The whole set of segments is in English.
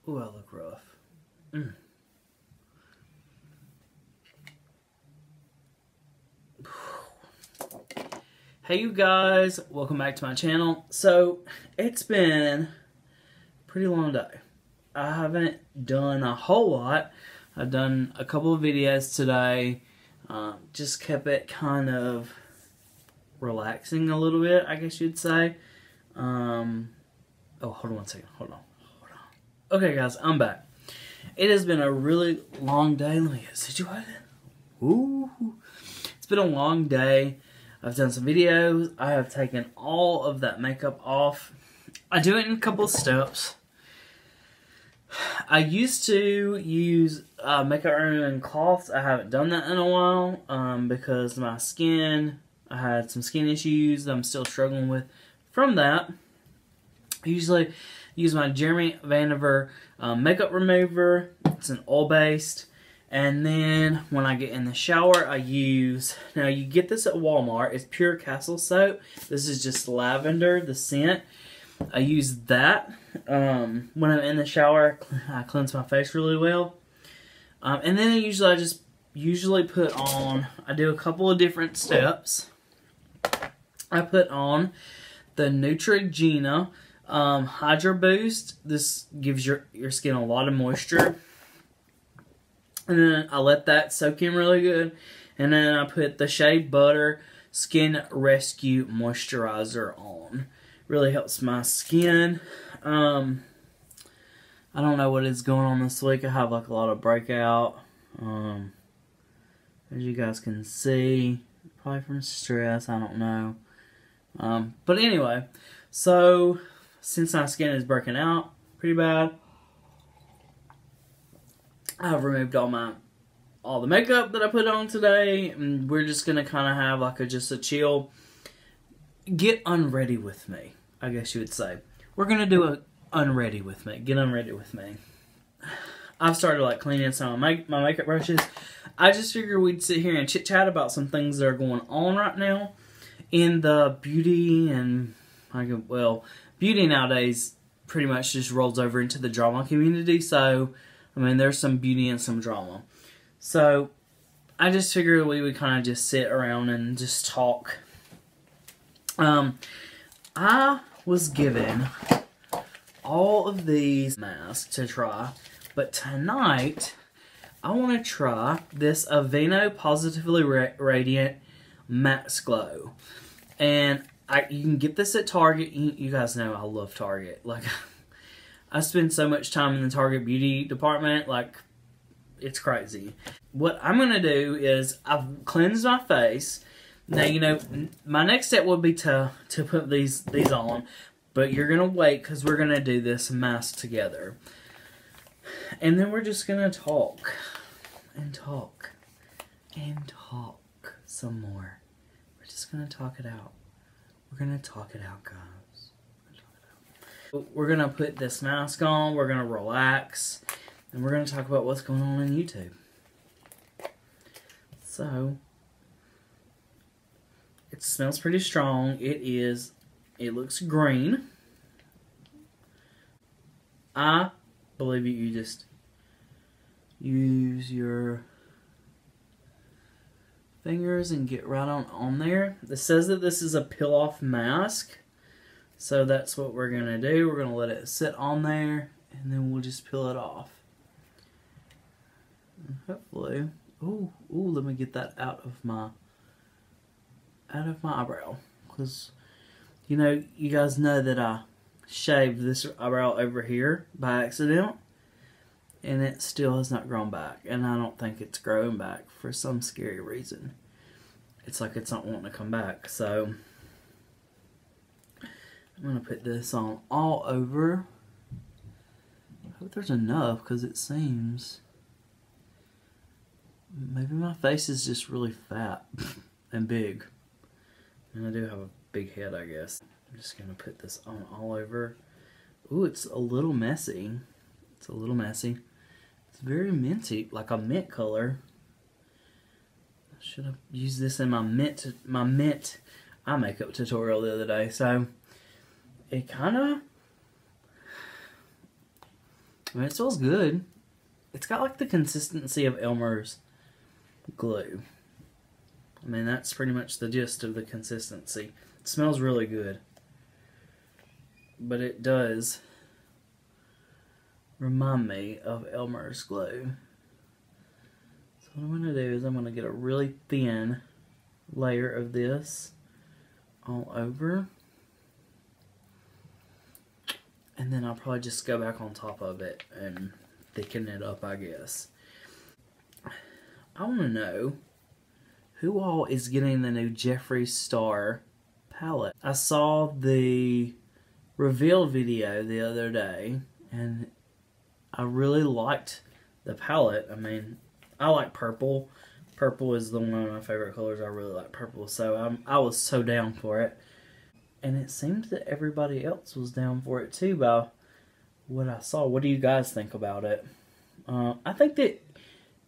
Ooh, I look rough. Mm. Hey you guys, welcome back to my channel. So, it's been a pretty long day. I haven't done a whole lot. I've done a couple of videos today. Just kept it kind of relaxing a little bit, I guess you'd say. Oh, hold on one second. Hold on. Okay, guys, I'm back. It has been a really long day. Let me get a situation. Ooh. It's been a long day. I've done some videos. I have taken all of that makeup off. I do it in a couple of steps. I used to use makeup removing cloths. I haven't done that in a while because my skin, I had some skin issues that I'm still struggling with from that. I usually use my Jeremy Vandiver makeup remover. It's an oil-based. And then when I get in the shower, I use, now you get this at Walmart, it's pure castle soap. This is just lavender, the scent. I use that when I'm in the shower. I cleanse my face really well. And then I just put on, I do a couple of different steps. I put on the Neutrogena Hydra Boost. This gives your skin a lot of moisture. And then I let that soak in really good. And then I put the Shea Butter Skin Rescue Moisturizer on. Really helps my skin. I don't know what is going on this week. I have like a lot of breakout. As you guys can see. Probably from stress. I don't know. But anyway. So, since my skin is breaking out pretty bad, I've removed all the makeup that I put on today, and we're just gonna kind of have like just a chill, get unready with me, I guess you would say. We're gonna do a unready with me, get unready with me. I've started like cleaning some of my makeup brushes. I just figured we'd sit here and chit chat about some things that are going on right now in the beauty and beauty nowadays pretty much just rolls over into the drama community. So I mean, there's some beauty and some drama. So, I just figured we would kind of just sit around and just talk. I was given all of these masks to try, but tonight, I want to try this Aveeno Positively Radiant Max Glow. And you can get this at Target. You guys know I love Target. Like, I spend so much time in the Target beauty department, like, it's crazy. What I'm going to do is, I've cleansed my face. Now, you know, my next step would be to put these on, but you're going to wait because we're going to do this mask together. And then we're just going to talk and talk and talk some more. We're just going to talk it out. We're going to talk it out, guys. We're going to put this mask on, we're going to relax, and we're going to talk about what's going on YouTube. So, it smells pretty strong. It looks green. I believe you just use your fingers and get right on there. It says that this is a peel-off mask. So that's what we're going to do. We're going to let it sit on there, and then we'll just peel it off. And hopefully, ooh, let me get that out of my eyebrow. Because, you know, you guys know that I shaved this eyebrow over here by accident, and it still has not grown back. And I don't think it's growing back for some scary reason. It's like it's not wanting to come back. So I'm going to put this on all over. I hope there's enough because it seems maybe my face is just really fat and big. And I do have a big head, I guess. I'm just going to put this on all over. Ooh, it's a little messy. It's a little messy. It's very minty, like a mint color. I should have used this in my mint eye makeup tutorial the other day. So it kind of I mean, it smells good. It's got like the consistency of Elmer's glue. I mean, that's pretty much the gist of the consistency. It smells really good. But it does remind me of Elmer's glue. So what I'm going to do is I'm going to get a really thin layer of this all over. And then I'll probably just go back on top of it and thicken it up, I guess. I want to know who all is getting the new Jeffree Star palette. I saw the reveal video the other day, and I really liked the palette. I mean, I like purple. Purple is one of my favorite colors. I really like purple, so I was so down for it. And it seemed that everybody else was down for it too by what I saw. What do you guys think about it? I think that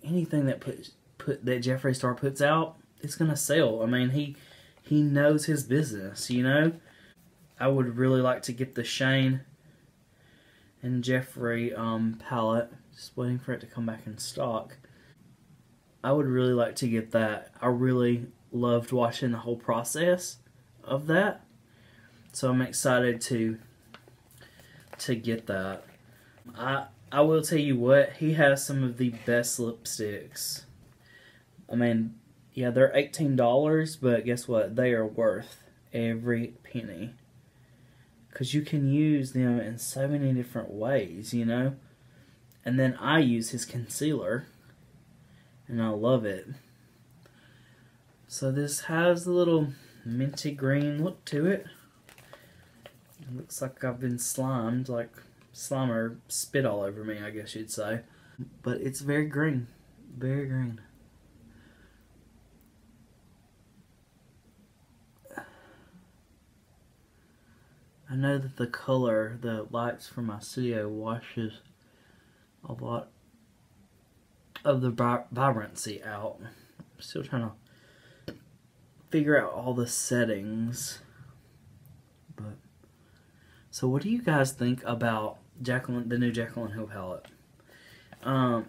anything that that Jeffree Star puts out, it's gonna sell. I mean, he knows his business, you know. I would really like to get the Shane and Jeffree palette. Just waiting for it to come back in stock. I would really like to get that. I really loved watching the whole process of that. So I'm excited to get that. I will tell you what, he has some of the best lipsticks. I mean, yeah, they're $18, but guess what? They are worth every penny. Because you can use them in so many different ways, you know? And then I use his concealer, and I love it. So this has a little minty green look to it. It looks like I've been slimed, like slime or spit all over me, I guess you'd say. But it's very green. Very green. I know that the color, the lights from my studio washes a lot of the vibrancy out. I'm still trying to figure out all the settings. But so what do you guys think about the new Jaclyn Hill palette? Now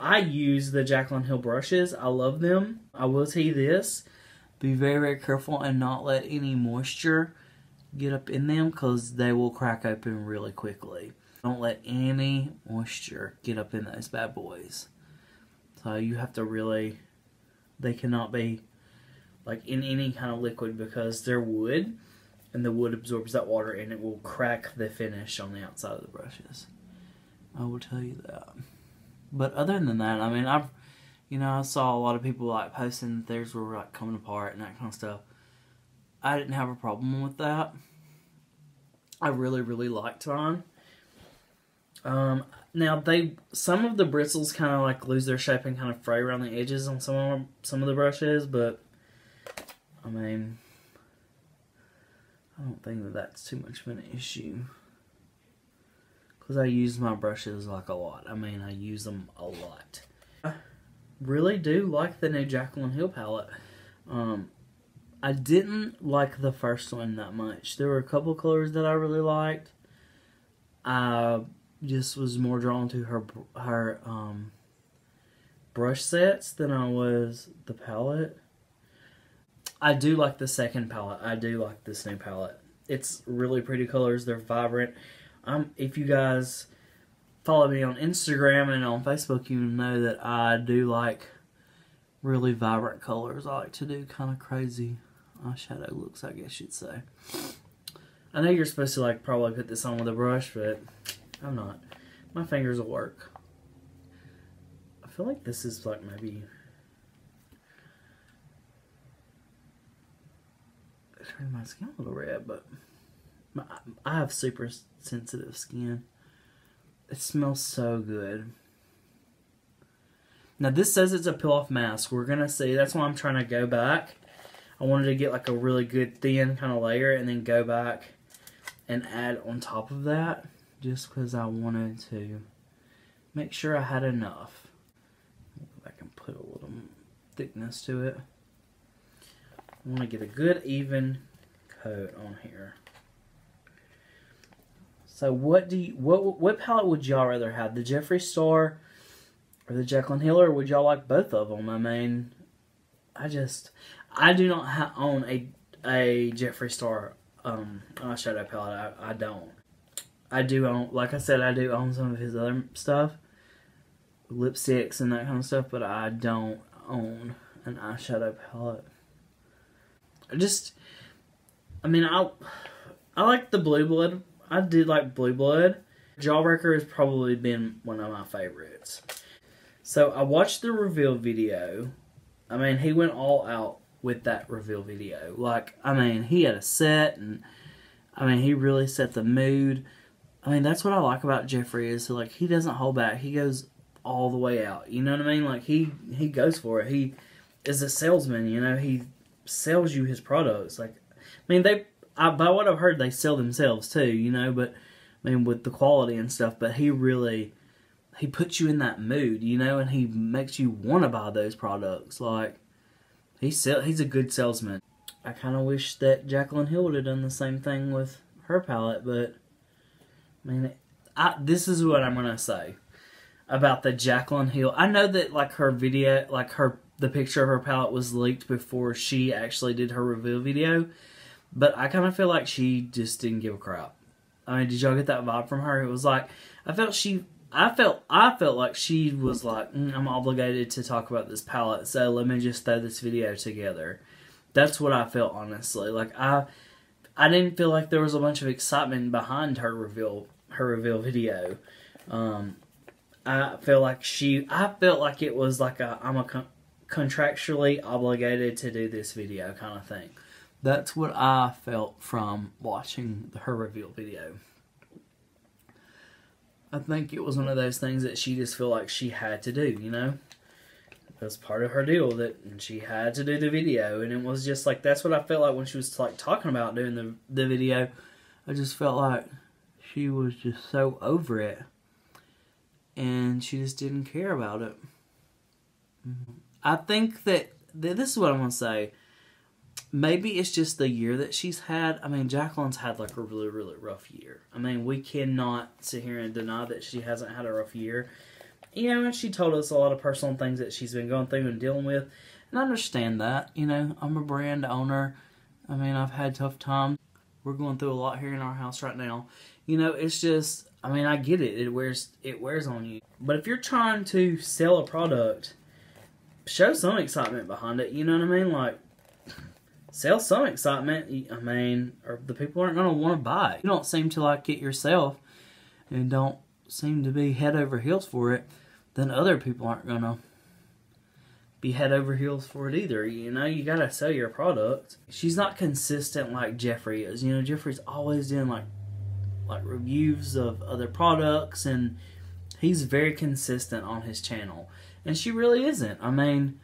I use the Jaclyn Hill brushes. I love them. I will tell you this. Be very, very careful and not let any moisture get up in them because they will crack open really quickly. Don't let any moisture get up in those bad boys. So you have to really, they cannot be like in any kind of liquid because they're wood and the wood absorbs that water and it will crack the finish on the outside of the brushes. I will tell you that. But other than that, I mean, I saw a lot of people like posting that theirs were like coming apart and that kind of stuff. I didn't have a problem with that. I really, really liked mine. Now some of the bristles kind of like lose their shape and kind of fray around the edges on some of the brushes, but I mean, I don't think that that's too much of an issue because I use my brushes like a lot. I mean, I use them a lot. I really do like the new Jaclyn Hill palette. I didn't like the first one that much. There were a couple colors that I really liked. I just was more drawn to her brush sets than I was the palette. I do like the second palette. I do like this new palette. It's really pretty colors. They're vibrant. If you guys follow me on Instagram and on Facebook, you know that I do like really vibrant colors. I like to do kind of crazy eyeshadow looks, I guess you'd say. I know you're supposed to like probably put this on with a brush, but I'm not. My fingers will work. I feel like this is like maybe turning my skin a little red, but I have super sensitive skin. It smells so good. Now this says it's a peel-off mask. We're gonna see. That's why I'm trying to go back. I wanted to get like a really good thin kind of layer and then go back and add on top of that, just because I wanted to make sure I had enough. Go back and put a little thickness to it. I want to get a good even coat on here. So what palette would y'all rather have? The Jeffree Star or the Jaclyn Hill, or would y'all like both of them? I mean, I do not own a Jeffree Star eyeshadow palette. I don't. I do own, like I said, I do own some of his other stuff, lipsticks and that kind of stuff, but I don't own an eyeshadow palette. I mean, I like the Blue Blood. I did like Blue Blood. Jawbreaker has probably been one of my favorites. So I watched the reveal video. I mean, he went all out with that reveal video. Like, I mean, he had a set, and I mean, he really set the mood. I mean, that's what I like about Jeffree, is like, he doesn't hold back. He goes all the way out. You know what I mean? Like, he goes for it. He is a salesman, you know? He sells you his products. Like, I mean, by what I've heard, they sell themselves too, you know? But, I mean, with the quality and stuff, but he puts you in that mood, you know? And he makes you want to buy those products. Like, he's a good salesman. I kind of wish that Jaclyn Hill would have done the same thing with her palette, but I mean, this is what I'm gonna say about the Jaclyn Hill. I know that like her video, like the picture of her palette was leaked before she actually did her reveal video, but I kind of feel like she just didn't give a crap. I mean, did y'all get that vibe from her? It was like I felt like she was like, I'm obligated to talk about this palette, so let me just throw this video together. That's what I felt, honestly. Like I didn't feel like there was a bunch of excitement behind her reveal video. I felt like it was like I'm contractually obligated to do this video kind of thing. That's what I felt from watching her reveal video. I think it was one of those things that she just felt like she had to do, you know? It was part of her deal that she had to do the video, and it was just like, that's what I felt like when she was like talking about doing the video. I just felt like she was just so over it, and she just didn't care about it. I think that this is what I'm going to say. Maybe it's just the year that she's had. I mean, Jaclyn's had like a really, really rough year. I mean, we cannot sit here and deny that she hasn't had a rough year. You know, and she told us a lot of personal things that she's been going through and dealing with. And I understand that. You know, I'm a brand owner. I mean, I've had tough times. We're going through a lot here in our house right now. You know, it's just, I mean, I get it. It wears on you. But if you're trying to sell a product, show some excitement behind it. You know what I mean? Like, sell some excitement. I mean, or the people aren't going to want to buy it. You don't seem to like it yourself and don't seem to be head over heels for it, then other people aren't going to be head over heels for it either. You know, you got to sell your product. She's not consistent like Jeffree is. You know, Jeffree's always doing like reviews of other products, and he's very consistent on his channel. And she really isn't. I mean,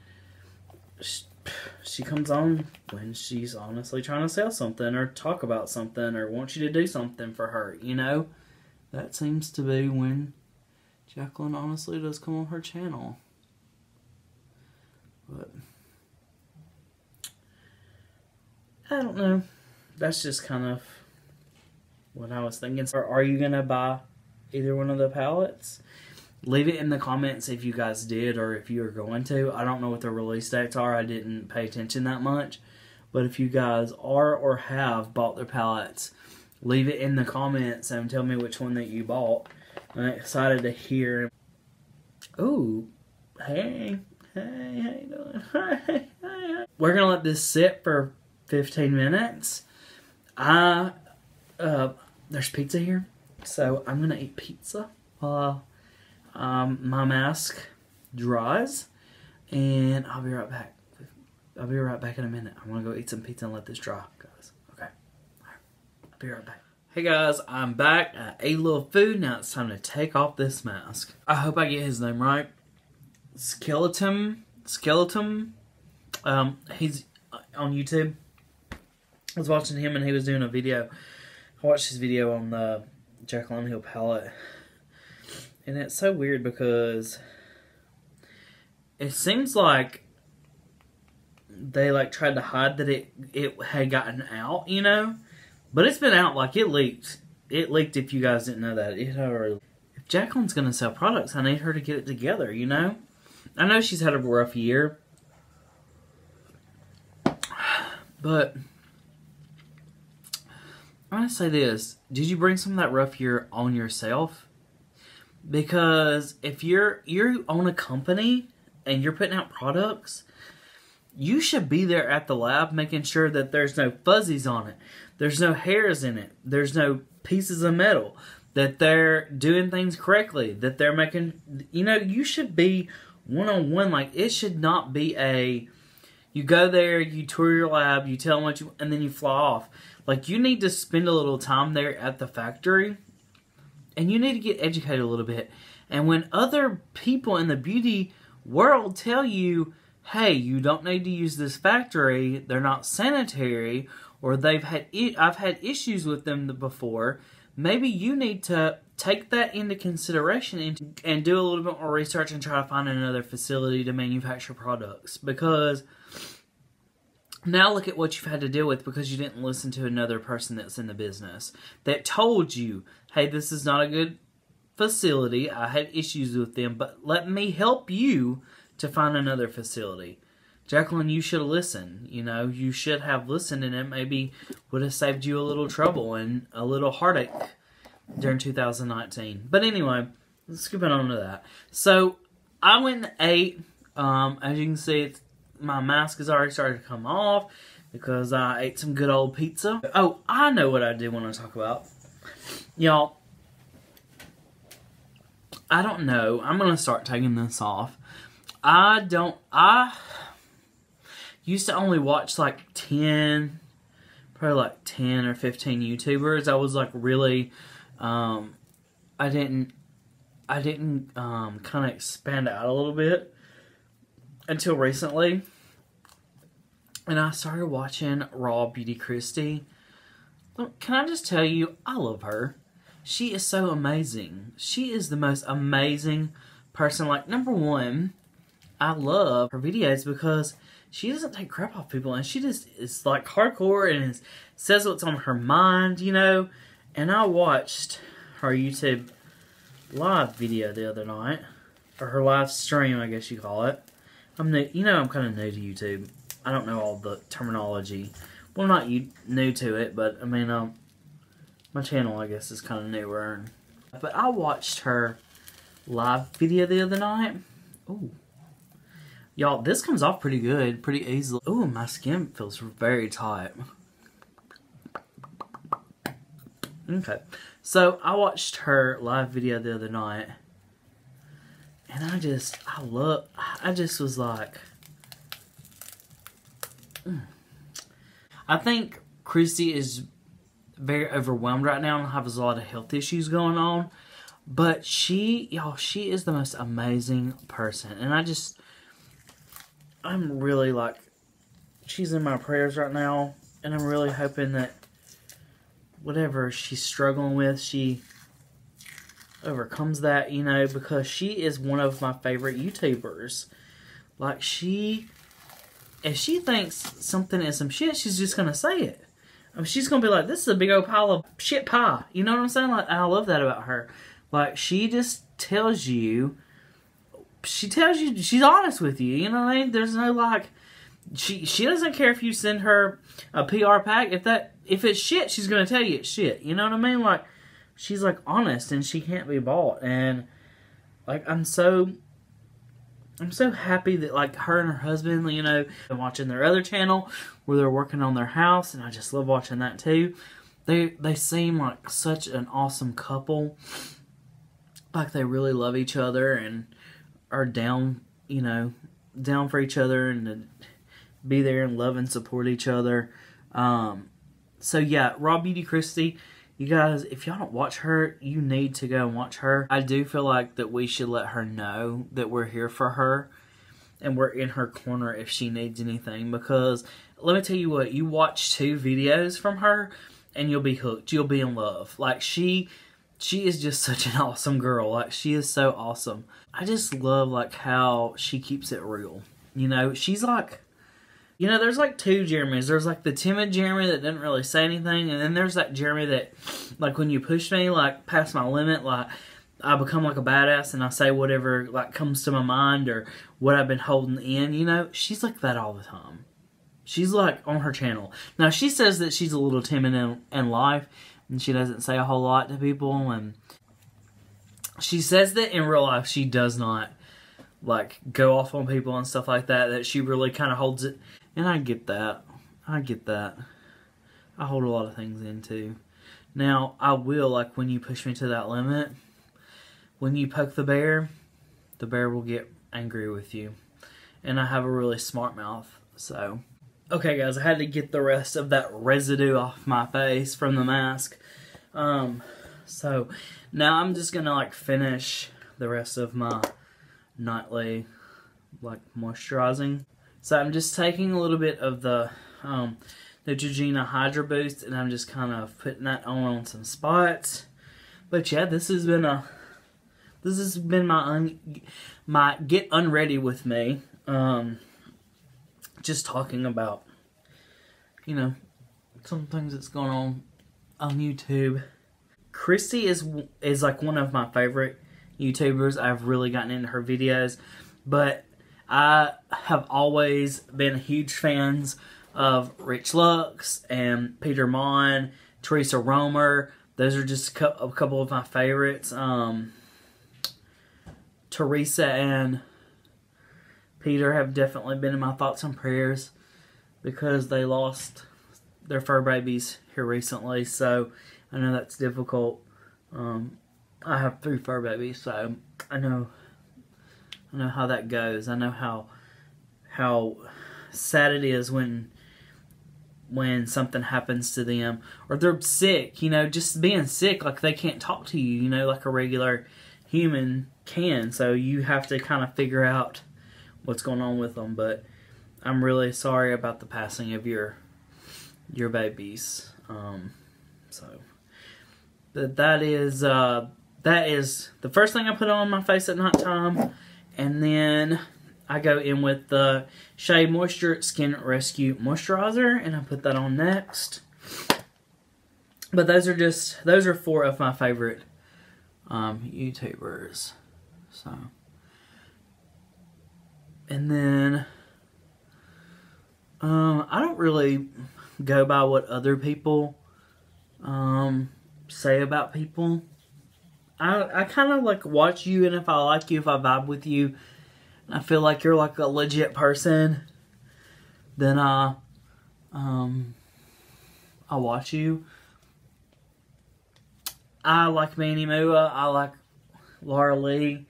she comes on when she's honestly trying to sell something or talk about something or wants you to do something for her, you know? That seems to be when Jaclyn honestly does come on her channel. But I don't know. That's just kind of what I was thinking. Or are you going to buy either one of the palettes? Leave it in the comments if you guys did or if you are going to. I don't know what the release dates are. I didn't pay attention that much. But if you guys are or have bought their palettes, leave it in the comments and tell me which one that you bought. I'm excited to hear. Ooh, hey, how you doing? Hey. We're gonna let this sit for 15 minutes. There's pizza here, so I'm gonna eat pizza while my mask dries, and I'll be right back. I'll be right back in a minute. I'm gonna go eat some pizza and let this dry, guys. Okay. All right. I'll be right back. Hey guys, I'm back. I ate a little food. Now it's time to take off this mask. I hope I get his name right. Skeleton. He's on YouTube. I was watching him and he was doing a video. I watched his video on the Jaclyn Hill palette. And it's so weird because it seems like they like tried to hide that it had gotten out, you know? But it's been out, like it leaked it leaked if you guys didn't know that. If Jaclyn's going to sell products, I need her to get it together, you know? I know she's had a rough year. But I'm going to say this. Did you bring some of that rough year on yourself? Because if you own a company and you're putting out products, you should be there at the lab making sure that there's no fuzzies on it. There's no hairs in it. There's no pieces of metal. That they're doing things correctly. That they're making... You know, you should be one-on-one. Like, it should not be a... You go there, you tour your lab, you tell them what you... And then you fly off. Like, you need to spend a little time there at the factory. And you need to get educated a little bit. And when other people in the beauty world tell you, hey, you don't need to use this factory, they're not sanitary, or I've had issues with them before, maybe you need to take that into consideration and do a little bit more research and try to find another facility to manufacture products. Because now look at what you've had to deal with because you didn't listen to another person that's in the business that told you, hey, this is not a good facility. I had issues with them, but let me help you to find another facility. Jaclyn, you should have listened. You know, you should have listened, and it maybe would have saved you a little trouble and a little heartache during 2019. But anyway, skipping on to that. So, I went and ate. As you can see, my mask has already started to come off because I ate some good old pizza. Oh, I know what I do want to talk about. Y'all, I don't know. I'm going to start taking this off. I used to only watch like 10, probably like 10 or 15 YouTubers. I was like really, I didn't kind of expand out a little bit until recently. And I started watching RawBeautyKristi. Can I just tell you, I love her. She is so amazing. She is the most amazing person. Like, number one, I love her videos because she doesn't take crap off people, and she just is like hardcore and says what's on her mind, you know. And I watched her YouTube live video the other night, or her live stream, I guess you call it. I'm new, you know, I'm kind of new to YouTube. I don't know all the terminology. Well, not new to it, but I mean, my channel, I guess, is kind of newer. But I watched her live video the other night. Ooh. Y'all, this comes off pretty good, pretty easily. Ooh, my skin feels very tight. Okay. So, I watched her live video the other night. And I just was like... I think Kristi is very overwhelmed right now and has a lot of health issues going on. But y'all, she is the most amazing person. And I'm really like, she's in my prayers right now. And I'm really hoping that whatever she's struggling with, she overcomes that, you know, because she is one of my favorite YouTubers. Like, if she thinks something is some shit, she's just going to say it. I mean, she's going to be like, this is a big old pile of shit pie. You know what I'm saying? Like, I love that about her. Like, she just tells you, she's honest with you. You know what I mean? There's no, like, she doesn't care if you send her a PR pack. If it's shit, she's going to tell you it's shit. You know what I mean? Like, she's, like, honest and she can't be bought. And, like, I'm so happy that, like, her and her husband, you know, I'm watching their other channel where they're working on their house, and I just love watching that too. They seem like such an awesome couple. Like, they really love each other and are down, you know, down for each other and to be there and love and support each other. So, yeah, RawBeautyKristi, you guys, if y'all don't watch her, you need to go and watch her. I do feel like that we should let her know that we're here for her and we're in her corner if she needs anything. Because, let me tell you what, you watch 2 videos from her and you'll be hooked. You'll be in love. Like, she is just such an awesome girl. Like, she is so awesome. I just love, like, how she keeps it real. You know, she's like You know, there's like two Jeremys. There's like the timid Jeremy that didn't really say anything, and then there's that Jeremy that, like, when you push me, like, past my limit, like, I become like a badass and I say whatever, like, comes to my mind or what I've been holding in, you know? She's like that all the time. She's like on her channel. Now, she says that she's a little timid in life and she doesn't say a whole lot to people, and she says that in real life she does not, like, go off on people and stuff like that, that she really kind of holds it. And I get that. I get that. I hold a lot of things in too. Now, I will, like, when you push me to that limit, when you poke the bear will get angry with you. And I have a really smart mouth, so. Okay, guys, I had to get the rest of that residue off my face from the mask. So, now I'm just gonna, like, finish the rest of my nightly, like, moisturizing. So I'm just taking a little bit of the Neutrogena Hydra Boost, and I'm just kind of putting that on some spots. But yeah, this has been my Get Unready With Me. Just talking about, you know, some things that's going on YouTube. Kristi is like one of my favorite YouTubers. I've really gotten into her videos, but I have always been huge fans of Rich Lux and Peter Mon, Teresa Romer. Those are just a couple of my favorites. Teresa and Peter have definitely been in my thoughts and prayers because they lost their fur babies here recently, so I know that's difficult. I have 3 fur babies, so I know how that goes. I know how sad it is when something happens to them, or they're sick, you know, just being sick, like they can't talk to you, you know, like a regular human can. So you have to kind of figure out what's going on with them. But I'm really sorry about the passing of your babies. But that is the first thing I put on my face at night time, and then I go in with the Shea Moisture Skin Rescue Moisturizer, and I put that on next. But those are 4 of my favorite YouTubers. So, and then I don't really go by what other people say about people. I kind of like watch you, and if I like you, if I vibe with you, I feel like you're like a legit person, then I watch you. I like Manny Mua. I like Laura Lee.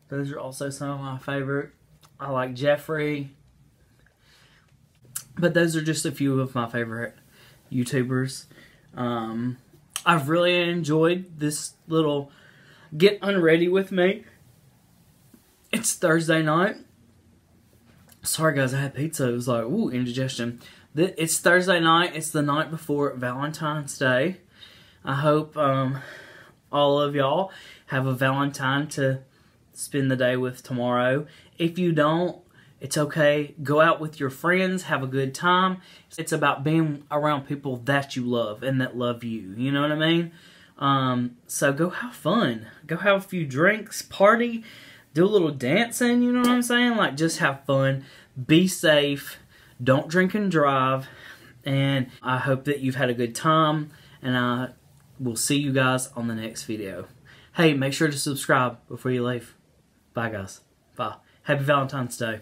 Those are also some of my favorite. I like Jeffree. But those are just a few of my favorite YouTubers. I've really enjoyed this little Get Unready With Me. It's Thursday night. Sorry guys, I had pizza. It was like, ooh, indigestion. It's Thursday night. It's the night before Valentine's Day. I hope all of y'all have a Valentine to spend the day with tomorrow. If you don't, it's okay. Go out with your friends. Have a good time. It's about being around people that you love and that love you. You know what I mean? So go have fun. Go have a few drinks, party, do a little dancing, you know what I'm saying? Like, just have fun. Be safe. Don't drink and drive. And I hope that you've had a good time. And I will see you guys on the next video. Hey, make sure to subscribe before you leave. Bye, guys. Bye. Happy Valentine's Day.